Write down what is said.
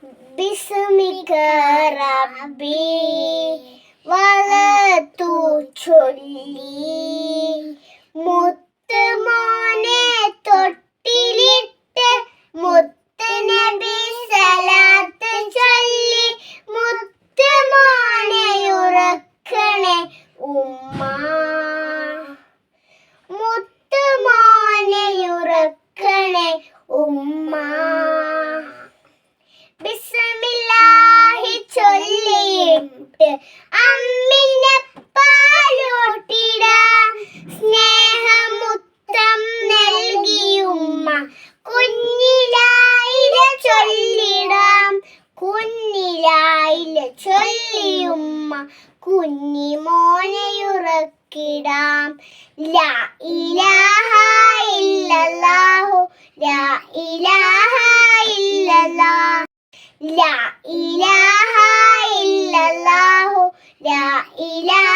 ബിസ്മിക റബ്ബി വളർത്തു ചൊല്ലി മുത്ത് മോനെ തൊട്ടിലിട്ട് മുത്ത് നബി സലാത്ത് ചൊല്ലി മുത്ത് മോനെ ഉറക്കണേ ഉമ്മ മുത്ത് മോനെ ഉറക്കണേ ഉമ്മ ബിസ്മില്ലാഹി ചൊല്ലിയിട്ട് അമ്മിനെ പാലൂട്ടിടാം സ്നേഹമുത്തം നൽകിയുമ്മ കുഞ്ഞിലായില ചൊല്ലിടാം കുഞ്ഞിലായില ചൊല്ലിയുമ്മ കുഞ്ഞിമോനെയുറക്കിടാം ലാ ഇലാഹ ഇല്ലല്ലാഹു ലാ ഇലാഹ ഇല്ലല്ലാഹ് ലാ ഇലാഹ ഇല്ലല്ലാഹു ലാ ഇലാഹ